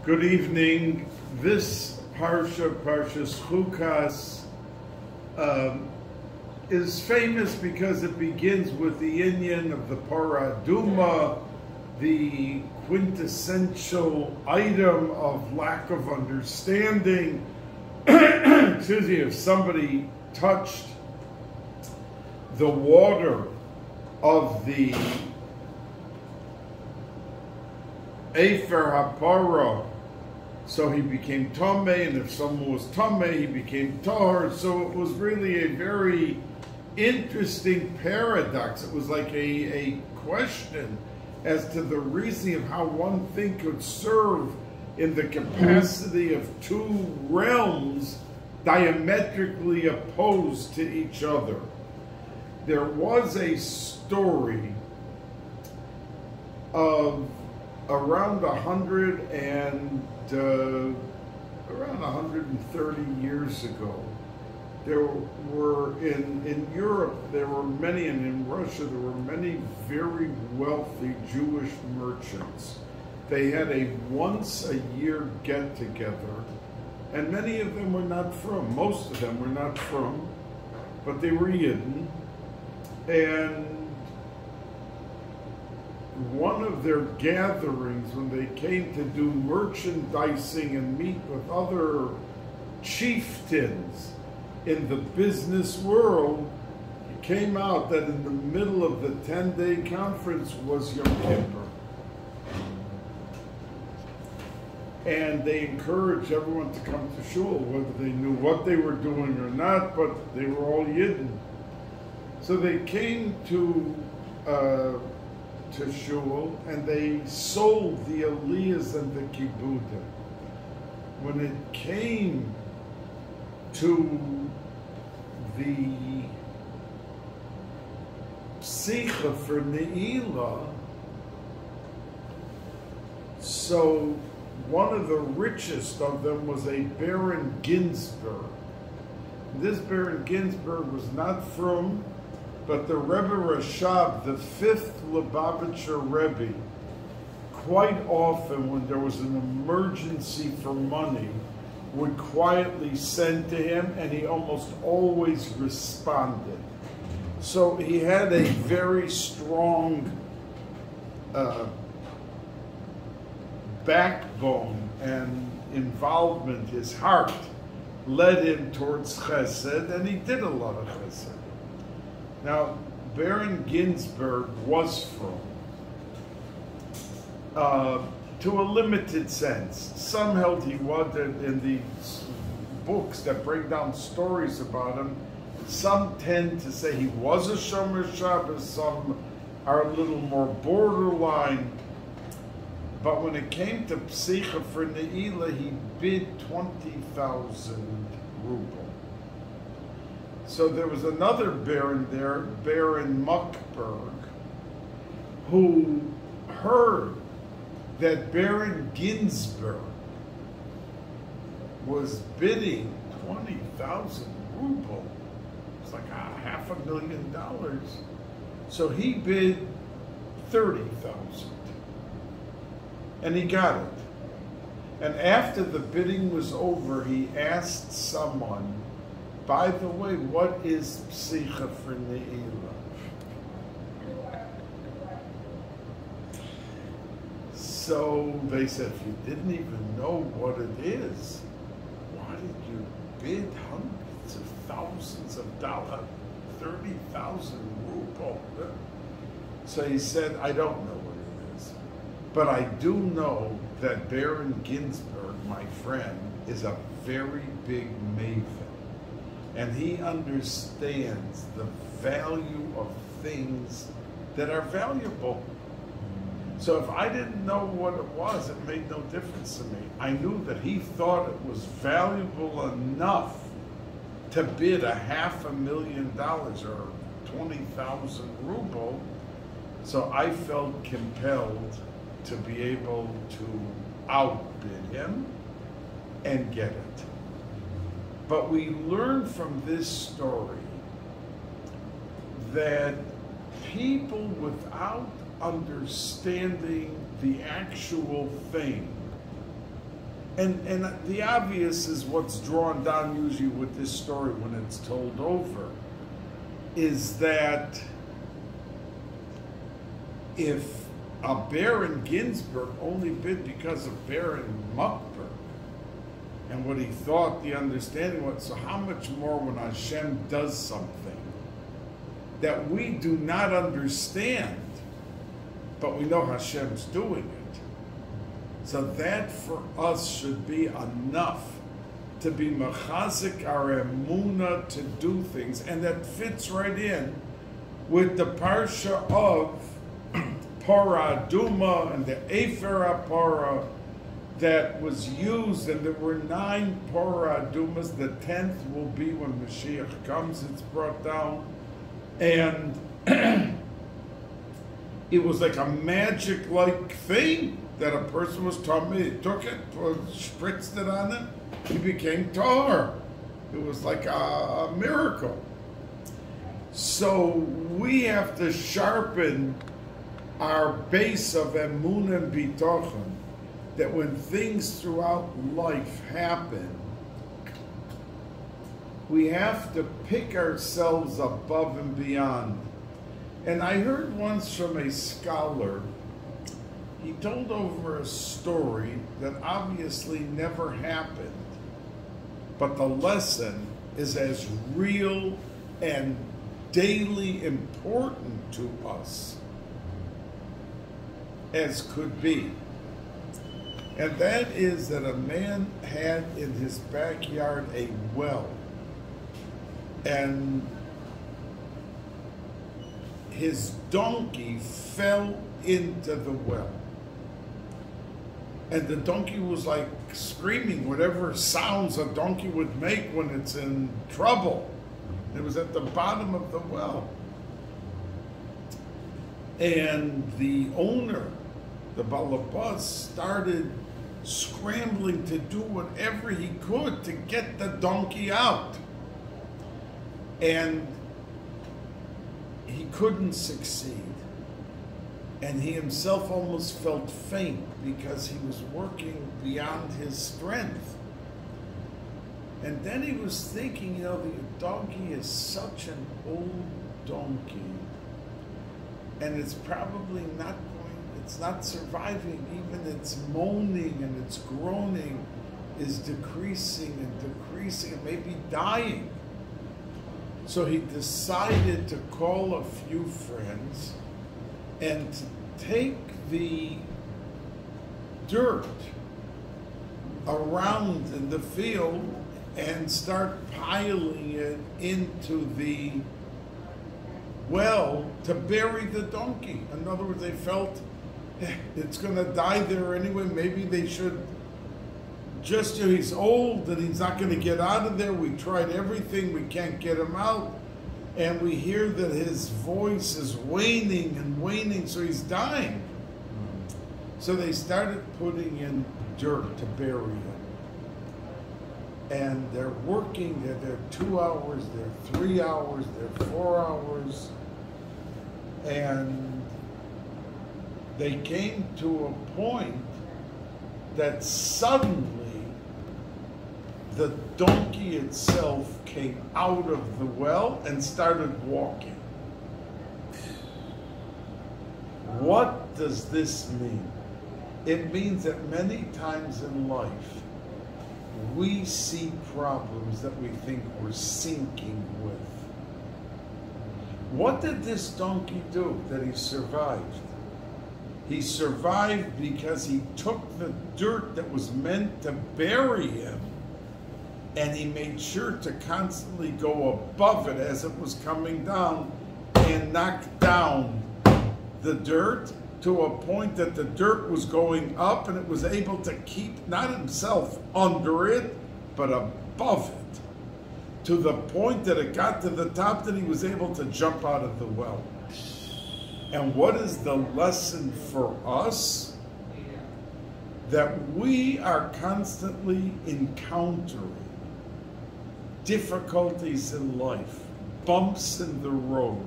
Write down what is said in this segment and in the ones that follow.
Good evening. This Parshas Chukas, is famous because it begins with the inyan of the Paraduma, the quintessential item of lack of understanding. Excuse me, if somebody touched the water of the Efer HaPara, so he became Tameh, and if someone was Tameh, he became Tahor. So it was really a very interesting paradox. It was like a question as to the reasoning of how one thing could serve in the capacity of two realms diametrically opposed to each other. There was a story of around 130 years ago. There were in Europe, there were many, and in Russia there were many very wealthy Jewish merchants. They had a once a year get together, and many of them were not from. Most of them were not from, but they were Yidden. And one of their gatherings, when they came to do merchandising and meet with other chieftains in the business world, it came out that in the middle of the 10-day conference was Yom Kippur. And they encouraged everyone to come to shul, whether they knew what they were doing or not, but they were all Yidden. So they came to shul, and they sold the aliyahs and the kibudim. When it came to the psicha for Ne'ilah, so one of the richest of them was a Baron Ginsburg. This Baron Ginsburg was not from, but the Rebbe Rashab, the fifth Lubavitcher Rebbe, quite often when there was an emergency for money, would quietly send to him, and he almost always responded. So he had a very strong backbone and involvement. His heart led him towards chesed, and he did a lot of chesed. Now, Baron Ginsburg was from, to a limited sense. Some held he was in the books that bring down stories about him. Some tend to say he was a Shomer Shabbos, some are a little more borderline. But when it came to Psicha for Ne'ilah, he bid 20,000 rubles. So there was another Baron there, Baron Muckberg, who heard that Baron Ginsburg was bidding 20,000 rubles. It's like $500,000. So he bid 30,000. And he got it. And after the bidding was over, he asked someone, by the way, what is Psicha for Ne'ilah? So they said, if you didn't even know what it is, why did you bid hundreds of thousands of dollars, 30,000 rubles? So he said, I don't know what it is, but I do know that Baron Ginsburg, my friend, is a very big maven. And he understands the value of things that are valuable. So if I didn't know what it was, it made no difference to me. I knew that he thought it was valuable enough to bid $500,000 or 20,000 rubles. So I felt compelled to be able to outbid him and get it. But we learn from this story that people without understanding the actual thing And the obvious is what's drawn down usually with this story when it's told over, is that if a Baron Ginsburg only bid because of Baron Muckberg, and what he thought the understanding was, so how much more when Hashem does something that we do not understand, but we know Hashem's doing it. So that for us should be enough to be mechazik our emunah to do things, and that fits right in with the parsha of Parah Aduma and the Efer HaParah that was used, and there were 9 Parah Adumas. The 10th will be when Mashiach comes, it's brought down. And it was like a magic-like thing that a person was taught me. He took it, spritzed it on him, he became Tahor. It was like a miracle. So we have to sharpen our base of emunah and bitachon, that when things throughout life happen, we have to pick ourselves above and beyond. And I heard once from a scholar, he told over a story that obviously never happened, but the lesson is as real and daily important to us as could be. And that is that a man had in his backyard a well, and his donkey fell into the well. And the donkey was like screaming, whatever sounds a donkey would make when it's in trouble. It was at the bottom of the well. And the owner, the balabas, started scrambling to do whatever he could to get the donkey out. And he couldn't succeed. And he himself almost felt faint because he was working beyond his strength. And then he was thinking, you know, the donkey is such an old donkey, and it's probably not going, it's not surviving. Even its moaning and its groaning is decreasing and maybe dying. So he decided to call a few friends and to take the dirt around in the field and start piling it into the well to bury the donkey. In other words, they felt it's going to die there anyway. Maybe they should just, he's old and he's not going to get out of there. We tried everything, we can't get him out. And we hear that his voice is waning and waning, so he's dying. So they started putting in dirt to bury him. And they're working, they're there 2 hours, they're 3 hours, they're 4 hours. And they came to a point that suddenly the donkey itself came out of the well and started walking. What does this mean? It means that many times in life, we see problems that we think we're sinking with. What did this donkey do that he survived? He survived because he took the dirt that was meant to bury him, and he made sure to constantly go above it as it was coming down and knock down the dirt to a point that the dirt was going up, and it was able to keep not himself under it, but above it, to the point that it got to the top that he was able to jump out of the well. And what is the lesson for us? That we are constantly encountering difficulties in life, bumps in the road,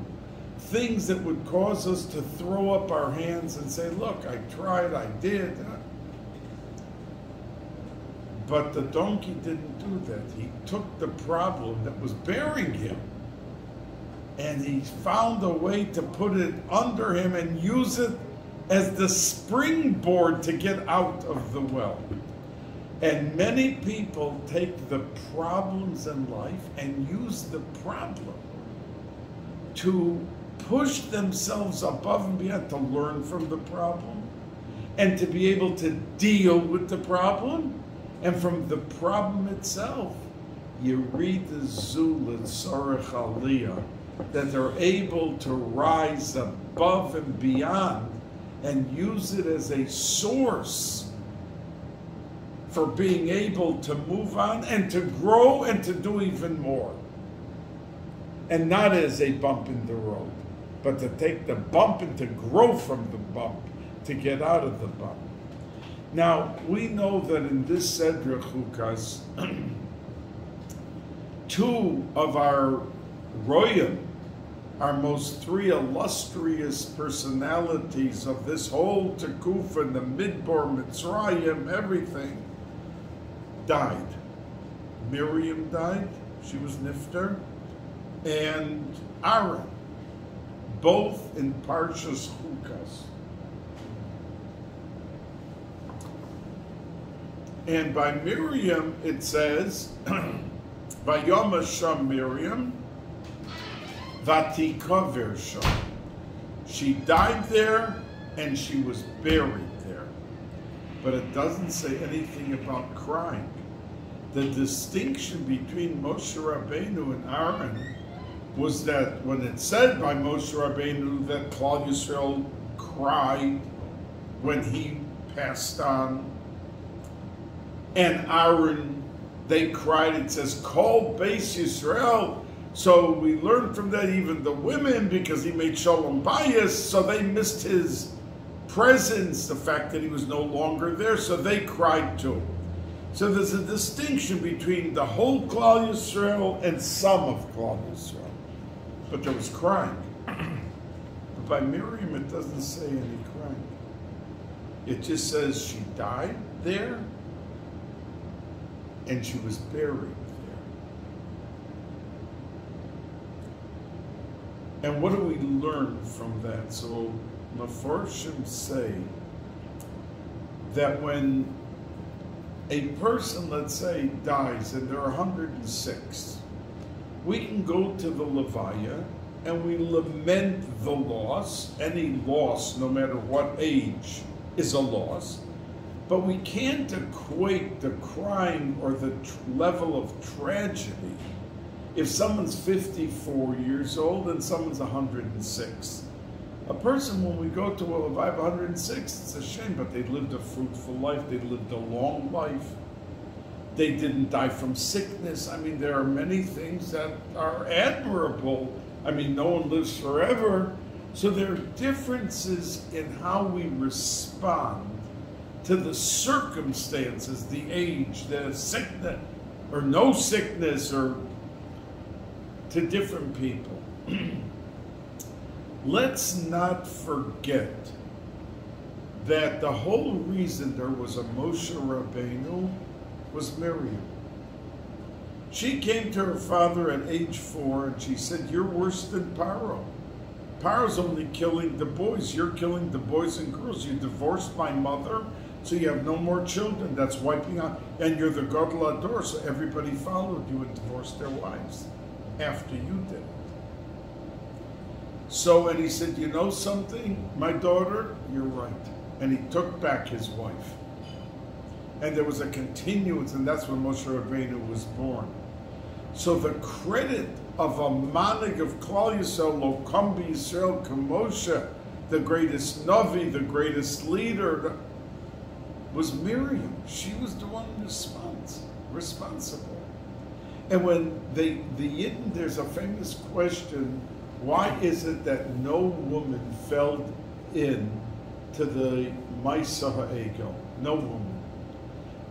things that would cause us to throw up our hands and say, look, I tried, I did. But the donkey didn't do that. He took the problem that was bearing him, and he found a way to put it under him and use it as the springboard to get out of the well. And many people take the problems in life and use the problem to push themselves above and beyond, to learn from the problem and to be able to deal with the problem. And from the problem itself, you read the Zul and Sorech Aliyah, that they're able to rise above and beyond and use it as a source for being able to move on and to grow and to do even more. And not as a bump in the road, but to take the bump and to grow from the bump, to get out of the bump. Now, we know that in this Sedra Chukas, two of our Royim, our most three illustrious personalities of this whole Tekufa and the Midbar, Mitzrayim, everything, died. Miriam died, she was Nifter, and Aaron, both in Parshas Chukas. And by Miriam, it says, Vayom Hashem Miriam, Vatikaver Sham. She died there and she was buried there. But it doesn't say anything about crying. The distinction between Moshe Rabbeinu and Aaron was that when it said by Moshe Rabbeinu that Klal Yisrael cried when he passed on, and Aaron, they cried, it says, call Bais Yisrael. So we learned from that even the women, because he made Shalom Bayis, so they missed his presence, the fact that he was no longer there, so they cried too. So there's a distinction between the whole Klal Yisrael and some of Klal Yisrael. But there was crying. But by Miriam, it doesn't say any crying. It just says she died there and she was buried there. And what do we learn from that? So Mefarshim say that when a person, let's say, dies, and there are 106, we can go to the Levaya and we lament the loss. Any loss, no matter what age, is a loss. But we can't equate the crime or the level of tragedy if someone's 54 years old and someone's 106. A person, when we go to a Levaya 106, it's a shame, but they lived a fruitful life, they lived a long life. They didn't die from sickness. I mean, there are many things that are admirable. I mean, no one lives forever. So there are differences in how we respond to the circumstances, the age, the sickness, or no sickness, or to different people. Let's not forget that the whole reason there was a Moshe Rabbeinu was Miriam. She came to her father at age 4 and she said, you're worse than Paro. Paro's only killing the boys. You're killing the boys and girls. You divorced my mother, so you have no more children. That's wiping out. And you're the Gadol Ador, so everybody followed you and divorced their wives after you did. So, and he said, you know something, my daughter, you're right. And he took back his wife. And there was a continuance, and that's when Moshe Rabbeinu was born. So the credit of a manig of Klal Yisrael, Lo Kam B'Yisrael K'Moshe, the greatest Navi, the greatest leader, was Miriam. She was the one responsible. And when the Yidden, there's a famous question, why is it that no woman fell in to the Maisa Ha'egel? No woman.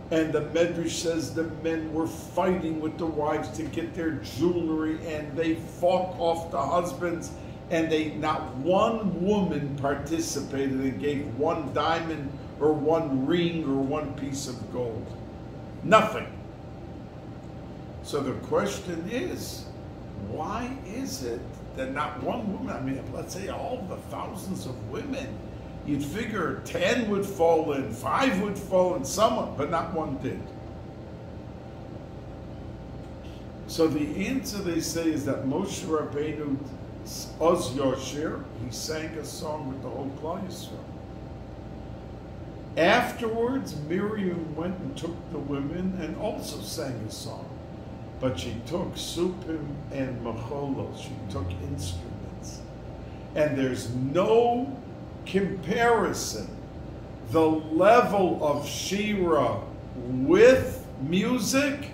And the Medrash says the men were fighting with the wives to get their jewelry, and they fought off the husbands, and not one woman participated and gave one diamond or one ring or one piece of gold. Nothing. So the question is, why is it that not one woman, I mean, let's say all the thousands of women, you'd figure 10 would fall in, 5 would fall in, someone, but not one did. So the answer, they say, is that Moshe Rabbeinu Oz Yoshir, he sang a song with the whole Klal Yisrael. Afterwards, Miriam went and took the women and also sang a song. But she took supim and macholos, she took instruments. And there's no comparison. The level of Shira with music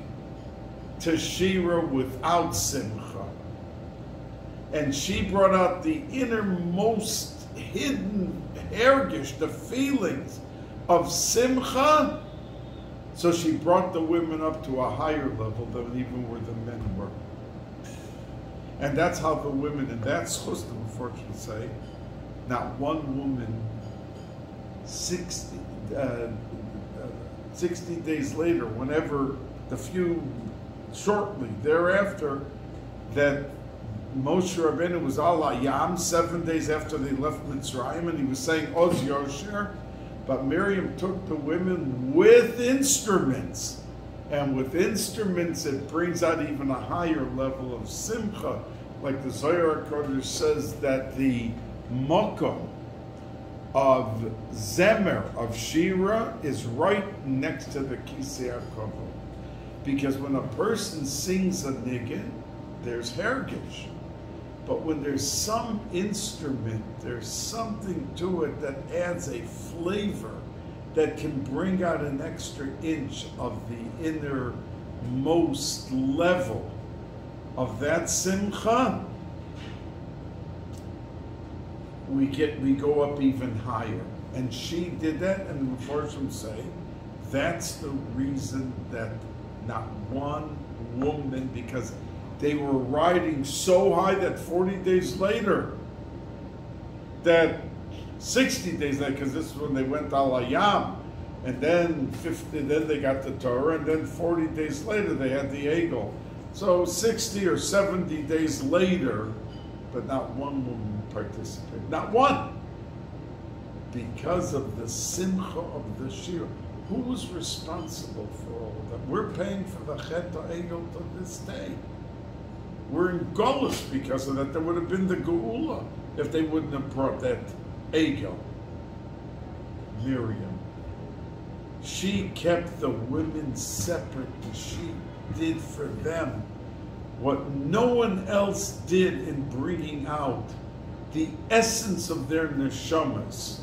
to Shira without simcha. And she brought out the innermost hidden hergish, the feelings of simcha. So she brought the women up to a higher level than even where the men were. And that's how the women, and that's Chustam, unfortunately say, not one woman 60 days later, whenever shortly thereafter, that Moshe Rabbeinu was al Yam 7 days after they left Mitzrayim, and he was saying Oz Yosher, but Miriam took the women with instruments, and with instruments it brings out even a higher level of simcha, like the Zohar Kodesh says that the makom of zemer, of shira, is right next to the kisei hakavod. Because when a person sings a niggin, there's hergish. But when there's some instrument, there's something to it that adds a flavor that can bring out an extra inch of the innermost level of that simcha. We go up even higher. And she did that, and the Mepharshim say, that's the reason that not one woman, because they were riding so high that 40 days later, that 60 days later, because this is when they went al Hayam, and then 50, then they got the Torah, and then 40 days later they had the Egel. So 60 or 70 days later, but not one woman participated, not one, because of the simcha of the shir. Who was responsible for all of that? We're paying for the Chet Egel to this day. We're in Golus because of that. There would have been the Geula if they wouldn't have brought that Egel. Miriam. She kept the women separate, and she did for them what no one else did in bringing out the essence of their neshamas.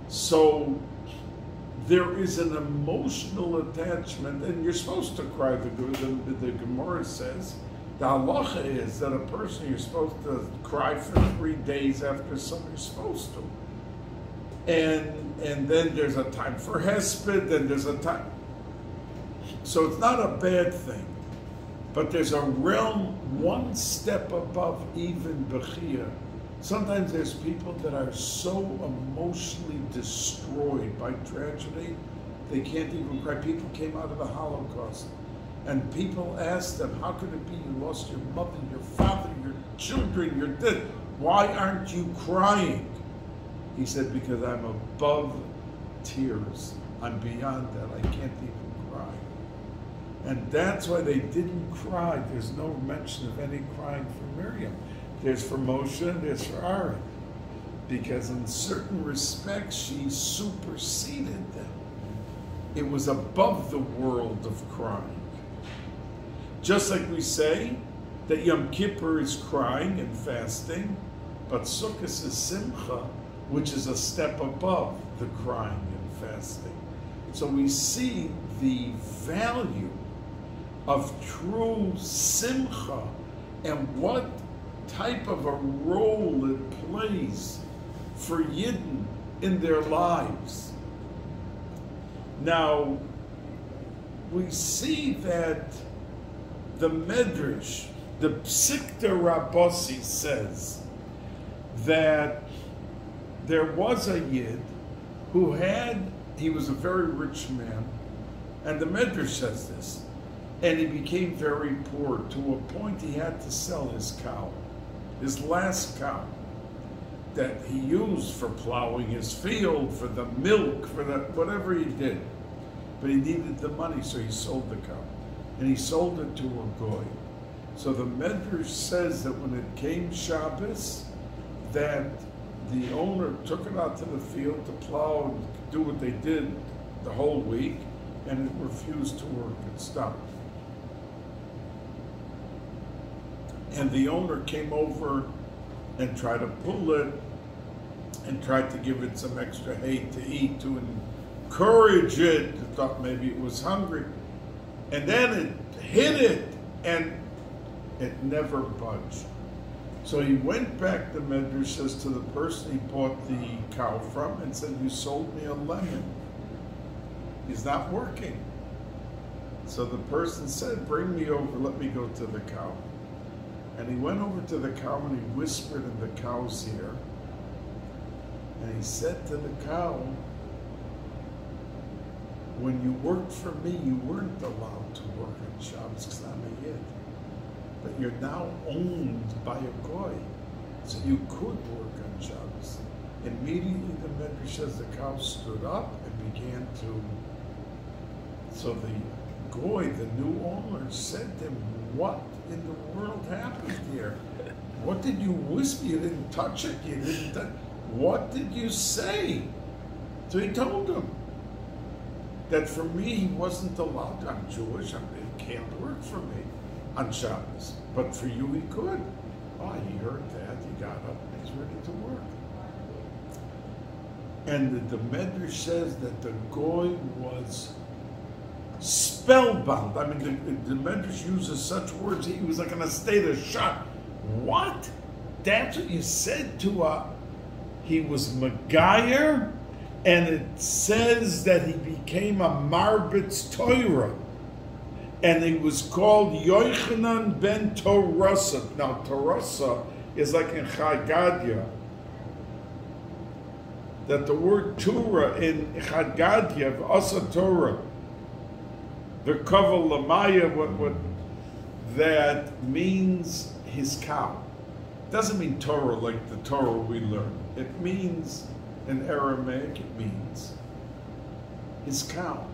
So there is an emotional attachment, and you're supposed to cry. The Gemara says, the halacha is that a person, you're supposed to cry for 3 days after something, you're supposed to. And then there's a time for hesped, then there's a time. So it's not a bad thing, but there's a realm one step above even bechia. Sometimes there's people that are so emotionally destroyed by tragedy, they can't even cry. People came out of the Holocaust, and people asked them, how could it be you lost your mother, your father, your children, your dead? Why aren't you crying? He said, because I'm above tears. I'm beyond that. I can't even cry. And that's why they didn't cry. There's no mention of any crying for Miriam. There's for Moshe and there's for Aaron. Because in certain respects, she superseded them. It was above the world of crying. Just like we say that Yom Kippur is crying and fasting, but Sukkot is simcha, which is a step above the crying and fasting. So we see the value of true simcha and what type of a role it plays for Yidden in their lives. Now, we see that the Medrash, the Psikta Rabbasi says that there was a Yid who had he was a very rich man, and the Medrash says this, and he became very poor to a point he had to sell his cow, his last cow, that he used for plowing his field, for the milk, for the whatever he did. But he needed the money, so he sold the cow. And he sold it to a goy. So the Medrash says that when it came Shabbos, that the owner took it out to the field to plow and do what they did the whole week, and it refused to work. It stopped. And the owner came over and tried to pull it and tried to give it some extra hay to eat to encourage it. I thought maybe it was hungry. And then it hit it and it never budged. So he went back, the Medrash says, to the person he bought the cow from and said, "You sold me a lemon. He's not working." So the person said, "Bring me over, let me go to the cow." And he went over to the cow and he whispered in the cow's ear. And he said to the cow, "When you worked for me, you weren't allowed to work on Shabbos because I'm a Yid. But you're now owned by a goy, so you could work on Shabbos." Immediately the Medrash says the cow stood up and began to. So the goy, the new owner, said to him, "What in the world happened here? What did you whisper? You didn't touch it. You didn't. What did you say?" So he told him that for me he wasn't allowed. I'm Jewish. He can't work for me on Shabbos, but for you he could. Oh, he heard that. He got up and he's ready to work. And the Medrash says that the goy was spellbound. I mean, the Medrash uses such words. He was like in a state of shock. What? That's what you said to he was Megayer, and it says that he became a Marbitz Torah, and he was called Yochanan ben Torasa. Now, Torasa is like in Chagadia, that the word Torah in Chagadia, Asa Torah, the Kaval Lamaya, what that means his cow. Doesn't mean Torah like the Torah we learn. It means, in Aramaic, it means his cow.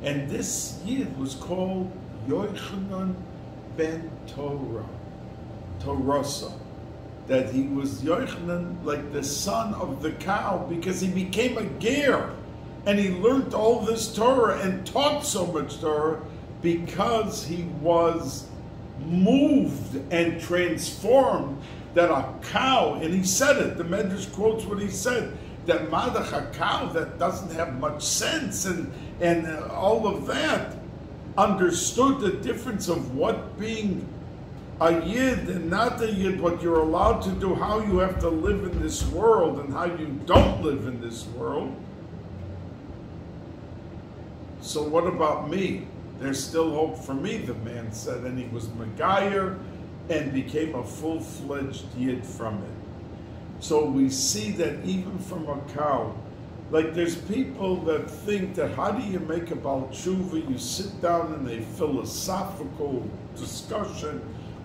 And this Yid was called Yochanan ben Torah, Torasa. That he was Yochanan, like the son of the cow, because he became a ger. And he learned all this Torah and taught so much Torah because he was moved and transformed that a cow, and he said it, the Medrash quotes what he said, that Madach, a cow that doesn't have much sense and all of that, understood the difference of what being a Yid and not a Yid, what you're allowed to do, how you have to live in this world and how you don't live in this world. So what about me? There's still hope for me, the man said, and he was Megayer and became a full-fledged Yid from it. So we see that even from a cow, like there's people that think that how do you make a Baal Tshuva? You sit down in a philosophical discussion,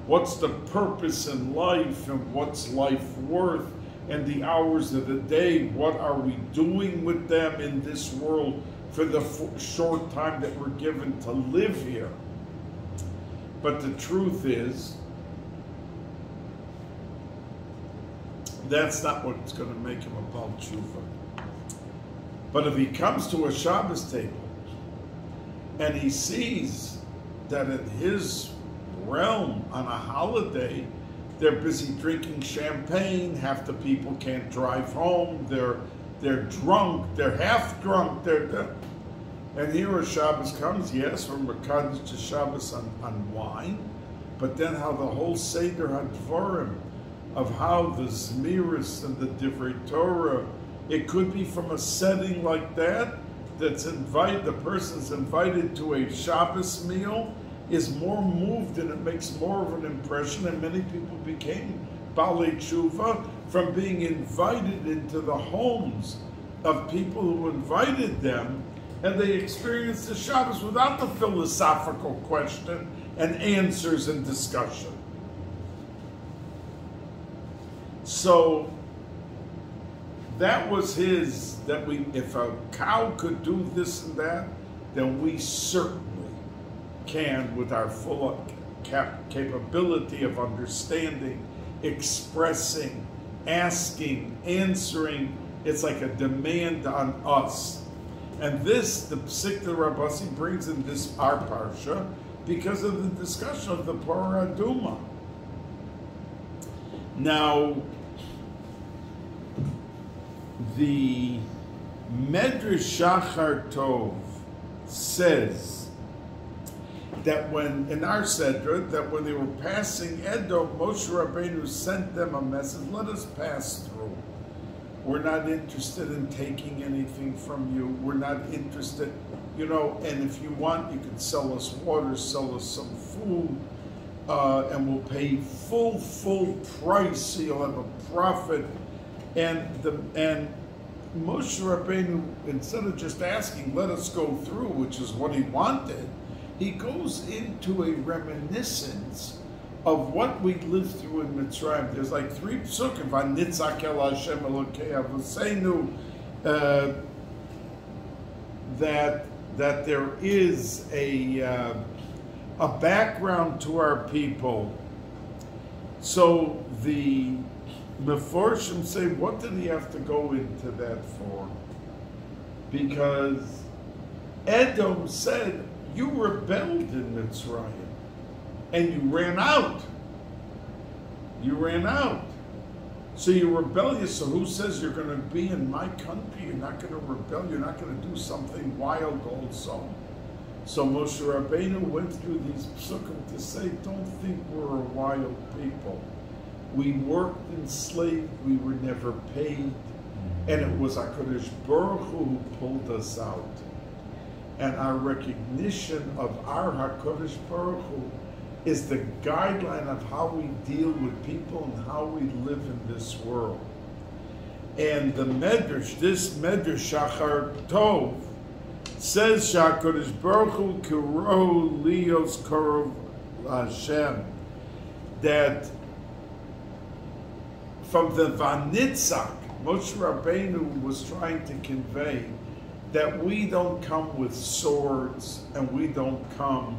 what's the purpose in life and what's life worth, and the hours of the day, what are we doing with them in this world for the short time that we're given to live here. But the truth is, that's not what's going to make him a Baal Tshuva. But if he comes to a Shabbos table and he sees that in his realm on a holiday, they're busy drinking champagne, half the people can't drive home, they're drunk, they're half drunk, and here a Shabbos comes, yes, from Mekadosh to Shabbos on wine, but then how the whole Seder HaDvarim, of how the Zmiris and the Divrei Torah, it could be from a setting like that, that's invited, the person's invited to a Shabbos meal, is more moved and it makes more of an impression, and many people became Balei Tshuva from being invited into the homes of people who invited them, and they experienced the Shabbos without the philosophical question and answers and discussion. So that was his, that if a cow could do this and that, then we certainly can, with our full capability of understanding, expressing, asking, answering. It's like a demand on us. And this, the Psik the Rabasi brings in this our parsha because of the discussion of the Parah Aduma. Now, the Medrash Shachar Tov says that when, in our Sedra, that when they were passing Edom, Moshe Rabbeinu sent them a message, let us pass through. We're not interested in taking anything from you. We're not interested, and if you want, you can sell us water, sell us some food, and we'll pay full price, so you'll have a profit. And Moshe Rabbeinu, instead of just asking, let us go through, which is what he wanted, he goes into a reminiscence of what we lived through in Mitzrayim. There's like 3 psukim, Vanitzak el Hashem Elokei Avosenu, that there is a background to our people. So the Meforshim say, what did he have to go into that for? Because Edom said, you rebelled in Mitzrayim, and you ran out. You ran out. So you're rebellious, so who says you're going to be in my country? You're not going to rebel, you're not going to do something wild also. So Moshe Rabbeinu went through these psukim to say, don't think we're a wild people. We worked enslaved, we were never paid, and it was HaKadosh Baruch Hu who pulled us out. And our recognition of our HaKadosh Baruch Hu is the guideline of how we deal with people and how we live in this world. And the Medrash, this Medrash Shachar Tov, says HaKadosh Baruch Hu Kiro Lios Korov Hashem, that from the Vanitzak, Moshe Rabbeinu was trying to convey that we don't come with swords and we don't come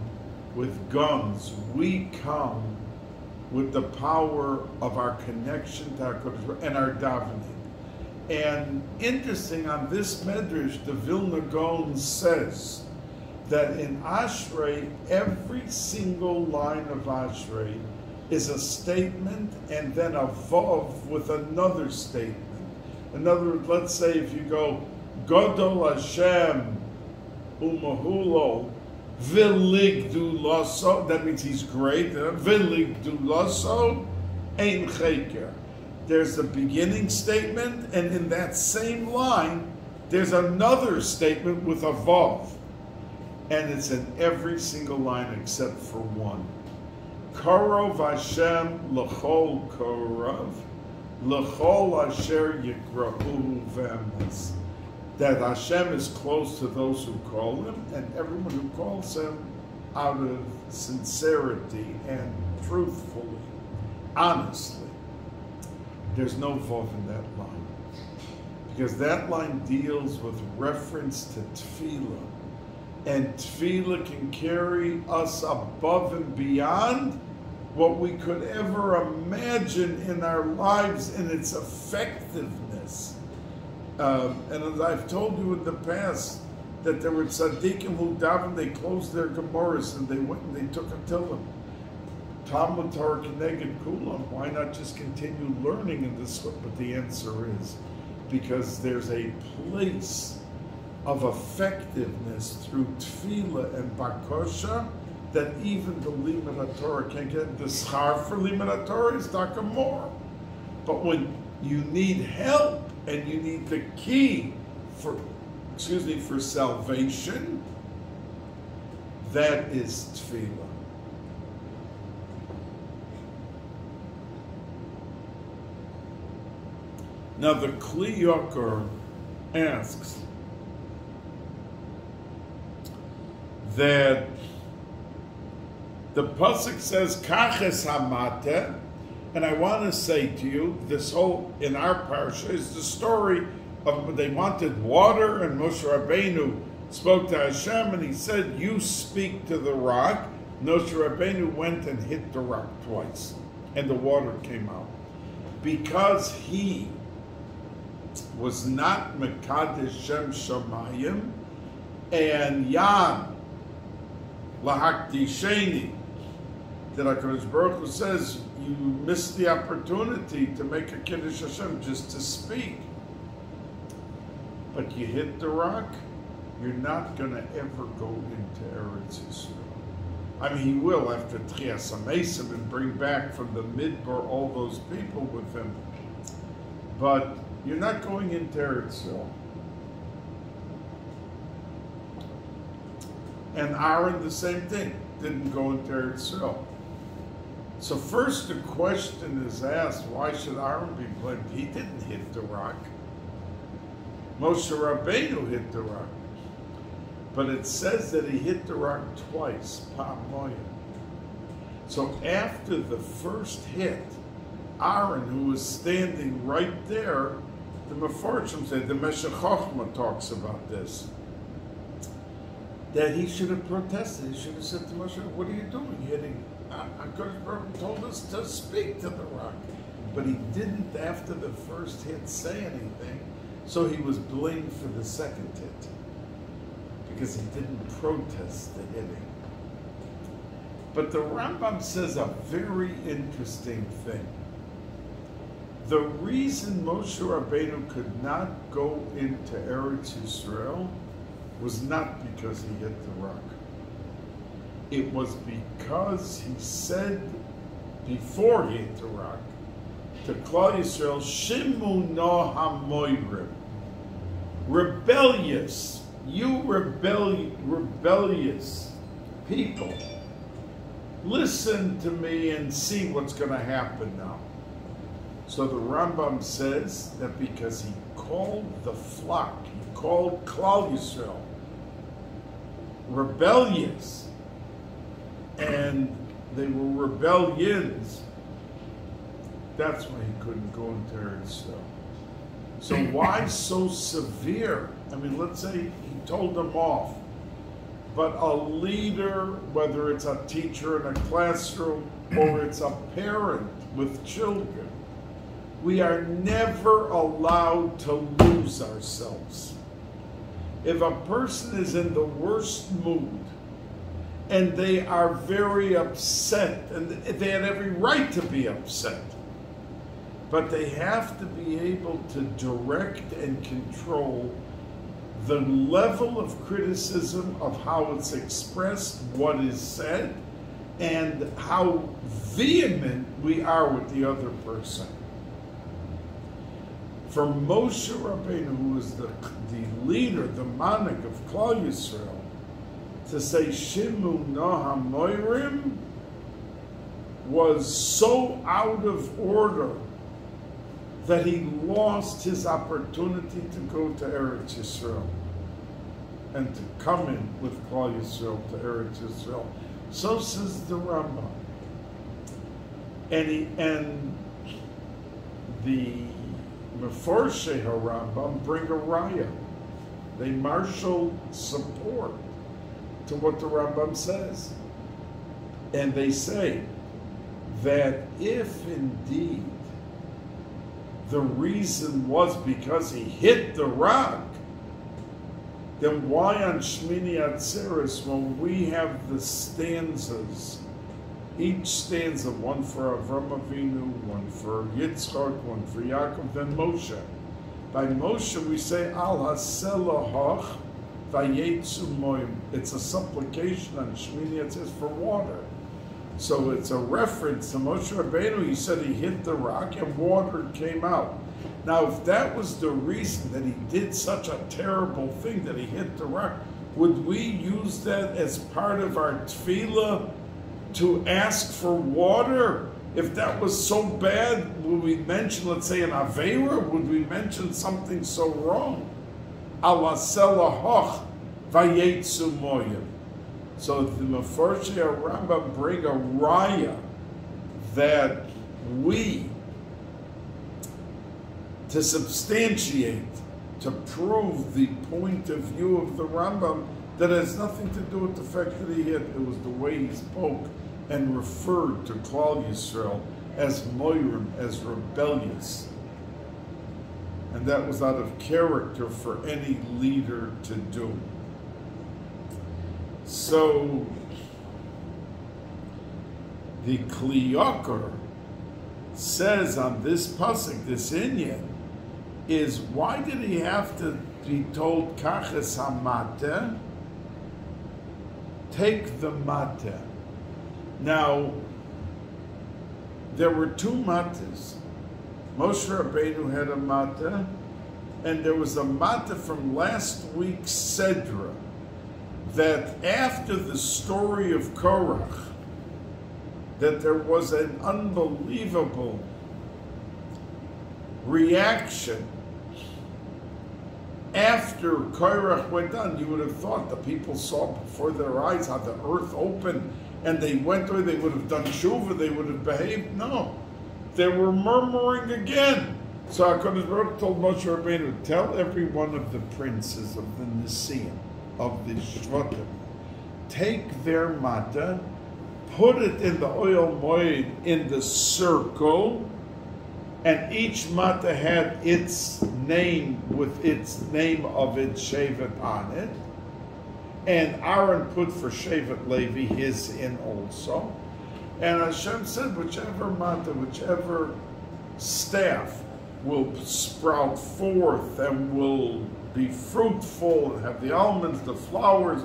with guns. We come with the power of our connection to HaKadosh and our davening. And interesting, on this Medrash, the Vilna Gaon says that in Ashrei, every single line of Ashrei is a statement and then a vav with another statement. In other words, let's say if you go, Godol Hashem umahulo viligdu laso, that means he's great. Viligdu laso ein cheker. There's a beginning statement, and in that same line, there's another statement with a vav. And it's in every single line except for one. Korov Hashem l'chol korov, l'chol asher yikrahu v'emes. That Hashem is close to those who call him, and everyone who calls him out of sincerity and truthfully, honestly. There's no vav in that line, because that line deals with reference to tefillah, and tefillah can carry us above and beyond what we could ever imagine in our lives in its effectiveness. And as I've told you in the past, that there were tzaddikim who davened, they closed their Gemaras and they went and they took a Tillim. Talmud Torah Keneged Kulam, why not just continue learning in this? But the answer is because there's a place of effectiveness through tefillah and bakosha that even the limud Torah can't get. The schar for limud Torah is taka more. But when you need help and you need the key for salvation, that is tefillah. Now the Kli Yakar asks that the pasuk says kaches hamate, and I want to say to you, this whole in our parsha is the story of they wanted water, and Moshe Rabbeinu spoke to Hashem, and he said, "You speak to the rock." Moshe Rabbeinu went and hit the rock twice, and the water came out because he was not mekadesh Shem Shamayim and Yan lahakdisheni. That HaKadosh Baruch Hu says you missed the opportunity to make a Kiddush Hashem just to speak. But you hit the rock, you're not going to ever go into Eretz Yisrael. I mean, he will after Tchias HaMesim and bring back from the Midbar all those people with him. But you're not going into Eretz Yisrael. And Aaron, the same thing, didn't go into Eretz Yisrael. So first the question is asked, why should Aaron be blamed? He didn't hit the rock. Moshe Rabbeinu hit the rock. But it says that he hit the rock twice, Pa'amoyim. So after the first hit, Aaron, who was standing right there, the Mefarshim said, the Meshech Chochmah talks about this, that he should have protested. He should have said to Moshe, what are you doing hitting? HaKadosh Baruch Hu told us to speak to the rock. But he didn't, after the first hit, say anything. So he was blamed for the second hit, because he didn't protest the hitting. But the Rambam says a very interesting thing. The reason Moshe Rabbeinu could not go into Eretz Yisrael was not because he hit the rock. It was because he said before he hit the rock to Klal Yisrael, Shimu no hamoyrim, rebellious, you rebellious people, listen to me and see what's going to happen now. So the Rambam says that because he called the flock, he called Klal Yisrael rebellious, and they were rebellions, that's why he couldn't go into Eretz Yisrael. So why so severe? I mean, let's say he told them off, but a leader, whether it's a teacher in a classroom or it's a parent with children, we are never allowed to lose ourselves. If a person is in the worst mood and they are very upset, and they had every right to be upset, but they have to be able to direct and control the level of criticism of how it's expressed, what is said, and how vehement we are with the other person. For Moshe Rabbeinu, who was the leader, the manik of Klal Yisrael, to say Shimu no hamoyrim was so out of order that he lost his opportunity to go to Eretz Yisrael and to come in with Klal Yisrael to Eretz Yisrael. So says the Rambam. And the Meforshei HaRambam bring a raya. They marshal support to what the Rambam says. And they say that if indeed the reason was because he hit the rock, then why on Shmini Atzeres, when we have the stanzas, each stanza, one for Avram Avinu, one for Yitzchak, one for Yaakov, then Moshe. By Moshe we say, Al HaSelahach Vayetzu Moim. It's a supplication on Shmini Atzeres for water. So it's a reference to Moshe Rabbeinu. He said he hit the rock and water came out. Now, if that was the reason that he did such a terrible thing, that he hit the rock, would we use that as part of our tefillah to ask for water? If that was so bad, would we mention, let's say, an Aveira? Would we mention something so wrong? ala selahoch vayetzu moyim. So the Mefarshei Rambam bring a raya that we, to substantiate, to prove the point of view of the Rambam, that has nothing to do with the fact that it was the way he spoke and referred to Klal Yisrael as moirim, as rebellious. And that was out of character for any leader to do. So, the Kli Yakar says on this pasuk, this inyan, is why did he have to be told kaches hamate? Take the mate. Now, there were two mates. Moshe Rabbeinu had a mate, and there was a mate from last week's Sedra, that after the story of Korach, that there was an unbelievable reaction. After Korach went on, you would have thought the people saw before their eyes how the earth opened and they went away, they would have done tshuva, they would have behaved. No. They were murmuring again. So HaKadosh Baruch Hu told Moshe Rabbeinu, tell every one of the princes of the Nesiim, of the Shvatim, take their mata, put it in the oil moed in the circle, and each mata had its name with its name of its shevet on it. And Aaron put for Shevet Levi his in also. And Hashem said, whichever mata, whichever staff will sprout forth and will be fruitful and have the almonds, the flowers,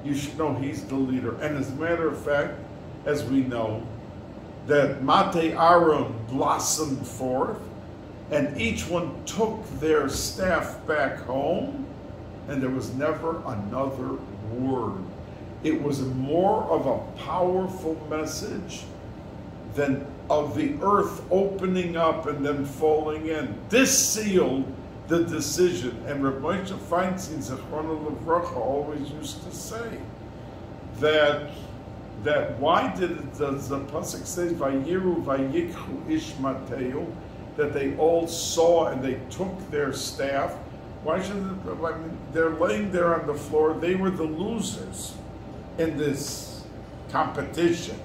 you should know he's the leader. And as a matter of fact, as we know, that Mate Aaron blossomed forth, and each one took their staff back home, and there was never another word. It was more of a powerful message than of the earth opening up and then falling in. This sealed the decision. And Rabbi Moshe Feinstein, Zechrono Livracha, always used to say that why does the pasuk say Vayiru Vayikhu Ish Mateu, that they all saw and they took their staff? Why should they're laying there on the floor? They were the losers in this competition.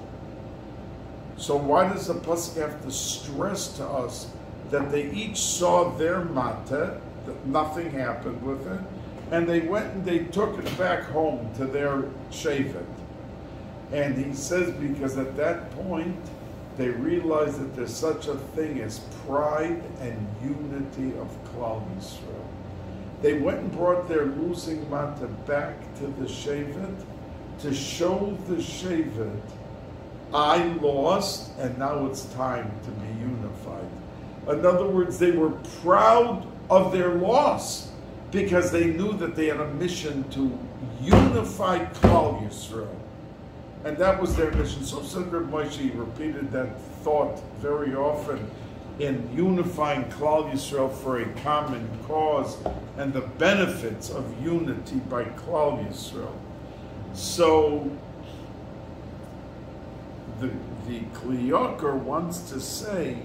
So why does the pasuk have to stress to us that they each saw their mata, that nothing happened with it, and they went and they took it back home to their shevet? And he says because at that point they realized that there's such a thing as pride and unity of Klal Yisrael. They went and brought their losing mata back to the shevet to show the shevet, I lost, and now it's time to be unified. In other words, they were proud of their loss because they knew that they had a mission to unify Klal Yisrael. And that was their mission. So Rabbi Moshe repeated that thought very often in unifying Klal Yisrael for a common cause and the benefits of unity by Klal Yisrael. So the Kli Yakar wants to say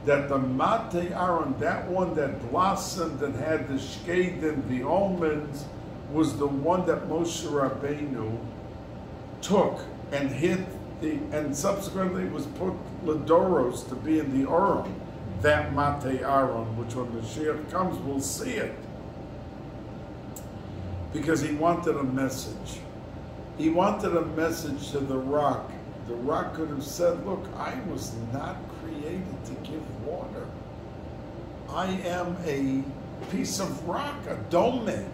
that the Mate Aaron, that one that blossomed and had the shkedim, the almonds, was the one that Moshe Rabbeinu took and hit and subsequently was put Ladoros to be in the Urim, that Mate Aaron, which when Mashiach comes, we'll see it. Because he wanted a message. He wanted a message to the rock. The rock could have said, look, I was not created to give water. I am a piece of rock, a dome.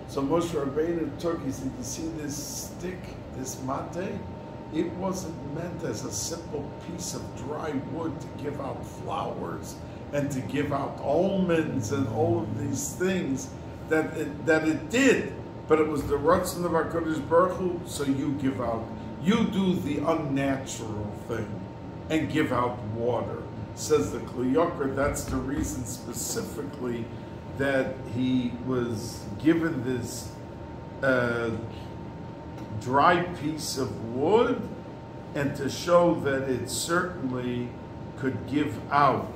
So Moshe Rabbeinu took, he said, you see this stick, this mate? It wasn't meant as a simple piece of dry wood to give out flowers and to give out almonds and all of these things that it did. But it was the Ratzon of HaKadosh Baruch Hu, so you give out. You do the unnatural thing and give out water. Says the Kli Yakar, that's the reason specifically that he was given this dry piece of wood, and to show that it certainly could give out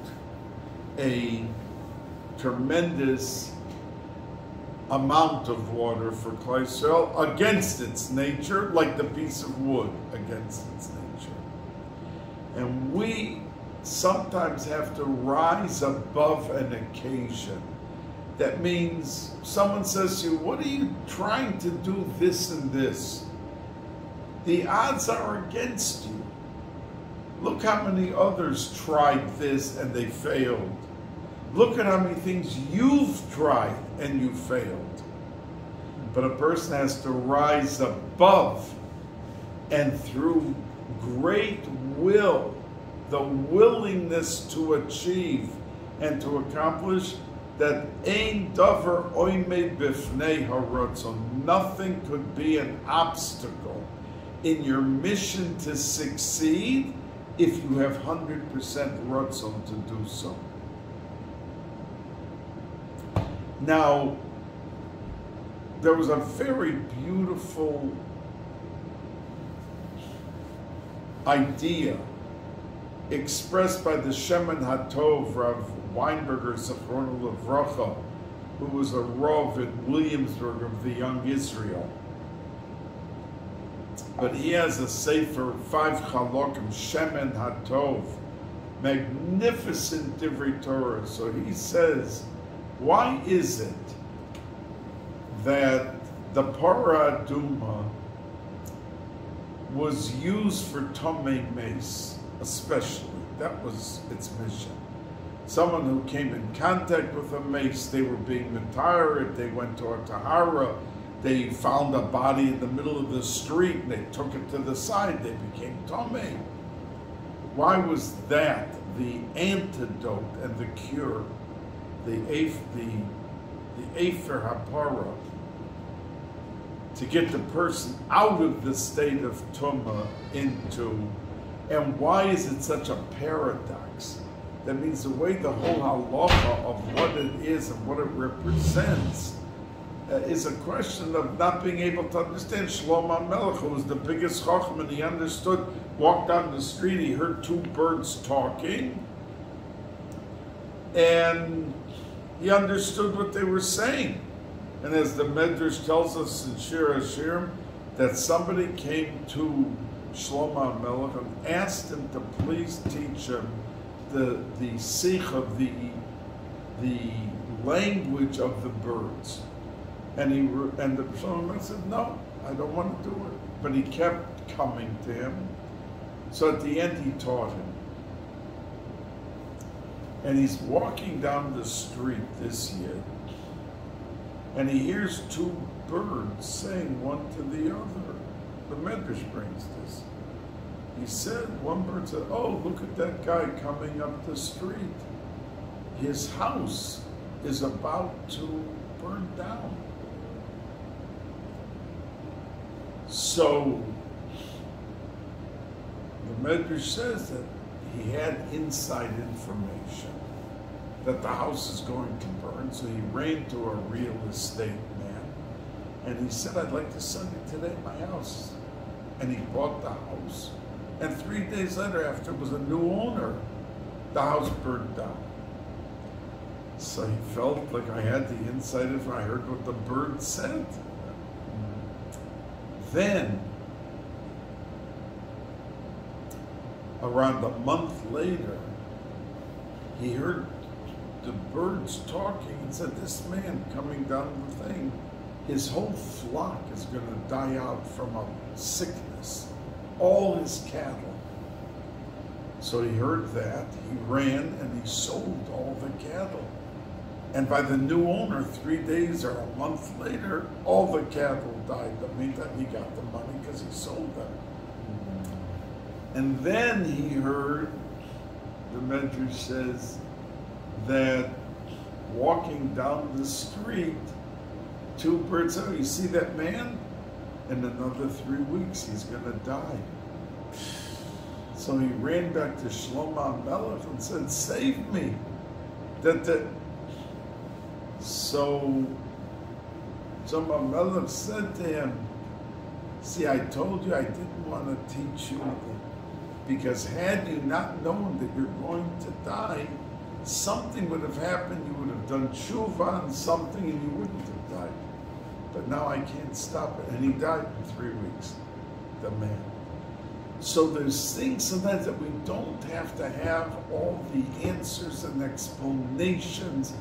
a tremendous amount of water for Klal Yisrael against its nature, like the piece of wood against its nature. And we sometimes have to rise above an occasion. That means someone says to you, what are you trying to do this and this? The odds are against you. Look how many others tried this and they failed. Look at how many things you've tried and you failed. But a person has to rise above, and through great will, the willingness to achieve and to accomplish, that ein davar oimei bifnei haratzon, nothing could be an obstacle in your mission to succeed if you have 100% ratzon to do so. Now, there was a very beautiful idea expressed by the Shemen HaTov, Rav Weinberger, Zichrono Livracha, who was a Rav in Williamsburg of the Young Israel. But he has a Sefer, 5 Chalokim, Shemen HaTov, magnificent Divrei Torah. So he says, why is it that the Parah Aduma was used for Tomei Mace, especially? That was its mission. Someone who came in contact with a mace, they were being metired, they went to a Tahara, they found a body in the middle of the street, and they took it to the side, they became Tomei. Why was that the antidote and the cure? The Efer HaPara, to get the person out of the state of Tumah into, and why is it such a paradox? That means the way the whole halacha of what it is and what it represents is a question of not being able to understand. Shlomo HaMelech, who was the biggest chacham, and he understood, walked down the street, he heard two birds talking, and he understood what they were saying. And as the Medrash tells us in Shir HaShirim, that somebody came to Shlomo HaMelech and asked him to please teach him the sikh of the language of the birds. And the Shlomo HaMelech said, no, I don't want to do it. But he kept coming to him. So at the end he taught him. And he's walking down the street this year, and he hears two birds saying one to the other. The Medrash brings this. He said, one bird said, oh, look at that guy coming up the street. His house is about to burn down. So the Medrash says that he had inside information that the house is going to burn, so he ran to a real estate man, and he said, I'd like to sell you today my house. And he bought the house, and 3 days later, after it was a new owner, the house burned down. So he felt like I had the inside information. I heard what the bird said. Then, around a month later, he heard the birds talking and said, this man coming down the thing, his whole flock is going to die out from a sickness, all his cattle. So he heard that, he ran and he sold all the cattle. And by the new owner, 3 days or a month later, all the cattle died. In the meantime, he got the money because he sold them. And then he heard, the Medrash says, that walking down the street, two birds said, oh, you see that man? In another 3 weeks, he's going to die. So he ran back to Shlomo HaMelech and said, save me. That So Melech said to him, see, I told you I didn't want to teach you, because had you not known that you're going to die, something would have happened. You would have done tshuva on something and you wouldn't have died. But now I can't stop it. And he died in 3 weeks, the man. So there's things sometimes that we don't have to have all the answers and explanations.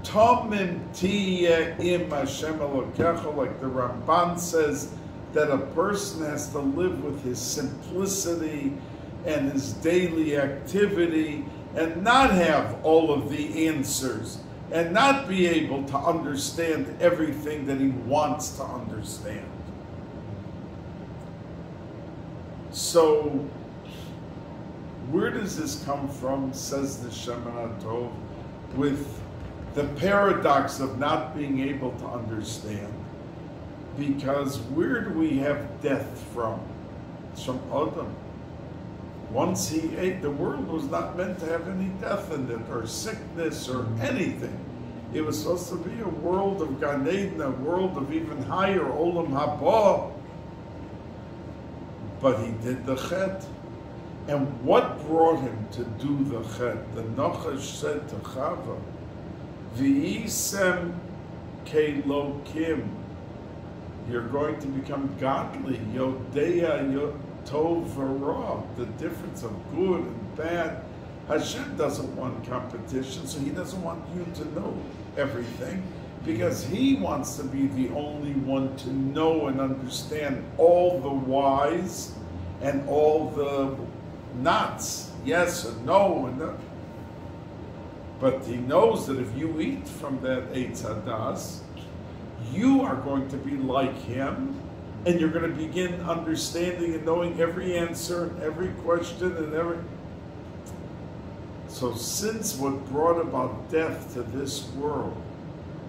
Tomim tiyeh im Hashem Elokecha, like the Ramban says, that a person has to live with his simplicity and his daily activity and not have all of the answers and not be able to understand everything that he wants to understand. So, where does this come from, says the Shemana Tov, with the paradox of not being able to understand? Because where do we have death from? It's from Adam. Once he ate, the world was not meant to have any death in it, or sickness, or anything. It was supposed to be a world of Gan Eden, a world of even higher Olam Haba. But he did the Chet. And what brought him to do the Chet? The Nachash said to Chava, V'yisem kelokim, you're going to become godly. Yodea tov v'ra, the difference of good and bad. Hashem doesn't want competition, so he doesn't want you to know everything, because he wants to be the only one to know and understand all the whys and all the nots, yes and no, and no. But he knows that if you eat from that Eitz Hadas, you are going to be like him, and you're going to begin understanding and knowing every answer and every question and every... So since what brought about death to this world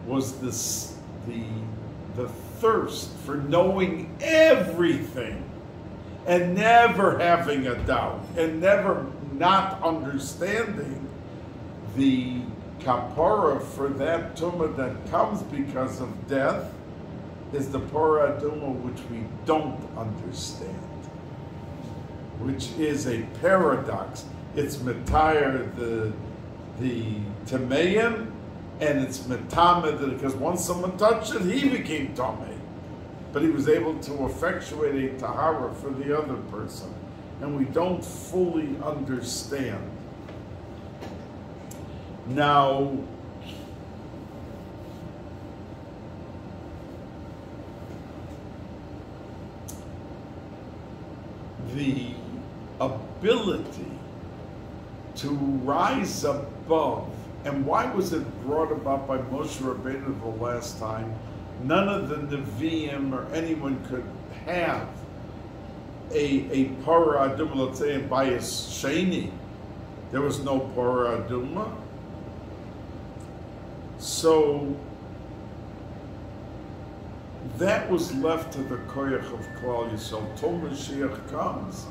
was this, the thirst for knowing everything and never having a doubt and never not understanding, the kapara for that tumah that comes because of death is the para aduma, which we don't understand, which is a paradox. It's metayr the tameim, and it's metame, because once someone touched it, he became tamei, but he was able to effectuate a tahara for the other person, and we don't fully understand. Now, the ability to rise above, and why was it brought about by Moshe Rabbeinu the last time? None of the Nevi'im or anyone could have a Parah Aduma, let's say in Bais Sheni. There was no Parah Aduma. So that was left to the Koyach of Klal Yisrael till Mashiach comes.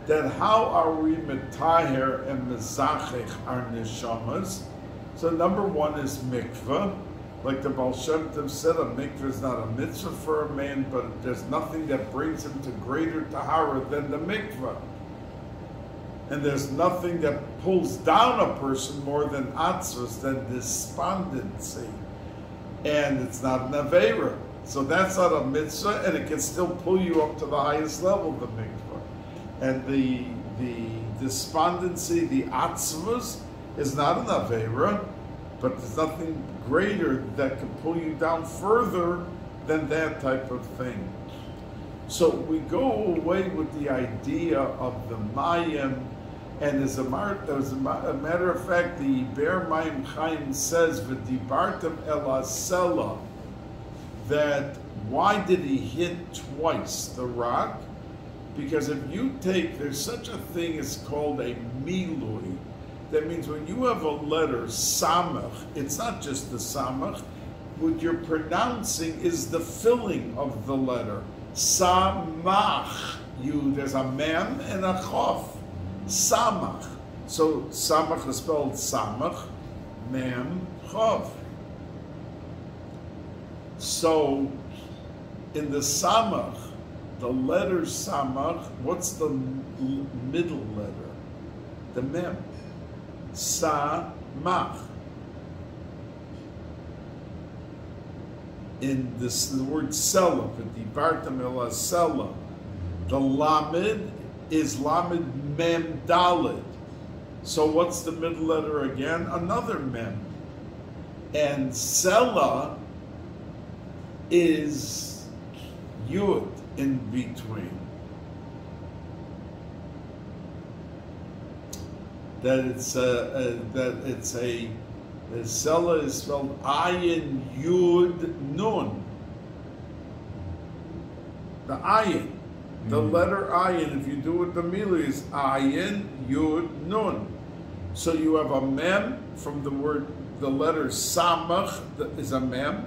That how are we metaher and mezachech our neshamas? So number one is mikvah. Like the Baal Shem Tov said, a mikvah is not a mitzvah for a man, but there's nothing that brings him to greater tahara than the mikvah. And there's nothing that pulls down a person more than atzvus, than despondency. And it's not an aveira. So that's not a mitzvah, and it can still pull you up to the highest level, the mikvah. And the despondency, the atzvus, is not an aveira, but there's nothing greater that can pull you down further than that type of thing. So we go away with the idea of the mayim, and as a matter of fact, the Ber Mayim Chaim says, "V'dibartem el asela," that why did he hit twice the rock? Because if you take, there's such a thing as called a milui. That means when you have a letter, samach, it's not just the samach. What you're pronouncing is the filling of the letter. Samach. There's a mem and a chof. Samach. So samach is spelled samach, mem, chof. So in the Samach, the letter Samach, what's the middle letter? The Mem. Samach. In this, the word Sela, V'dibartam ela Sela, the Lamed is Lamed Mem Daled. So what's the middle letter again? Another Mem. And Sela is Yud in between. The Sela is spelled Ayin Yud Nun. The Ayin, the letter Ayin, if you do it the Mili, is Ayin Yud Nun. So you have a Mem from the word, the letter Samach is a Mem,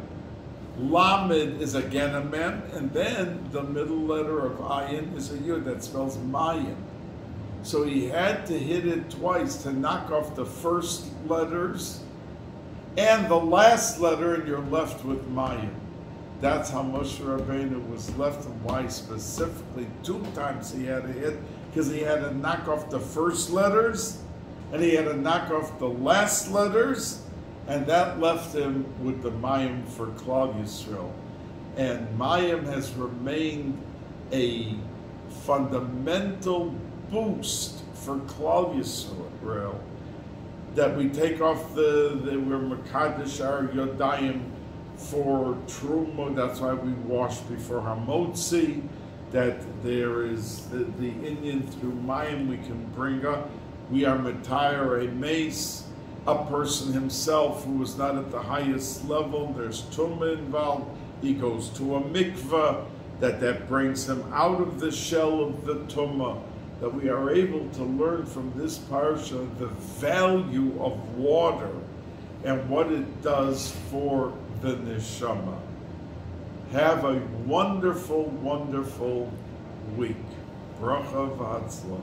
Lamed is again a Mem, and then the middle letter of Ayin is a Yud that spells Mayim. So he had to hit it twice to knock off the first letters and the last letter, and you're left with Mayim. That's how Moshe Rabbeinu was left, and why specifically 2 times he had to hit, because he had to knock off the first letters, and he had to knock off the last letters, and that left him with the Mayim for Klal Yisrael. And Mayim has remained a fundamental boost for Klal Yisrael, that we take off we're Mekadesh our Yodayim for Truma, that's why we wash before Hamotzi, that there is the Indian through Mayim we can bring up. We are Matayar a mace, a person himself who is not at the highest level, there's Tumah involved, he goes to a mikvah, that brings him out of the shell of the Tumah, that we are able to learn from this parsha the value of water and what it does for the neshama. Have a wonderful, wonderful week. Bracha v'hatzlach.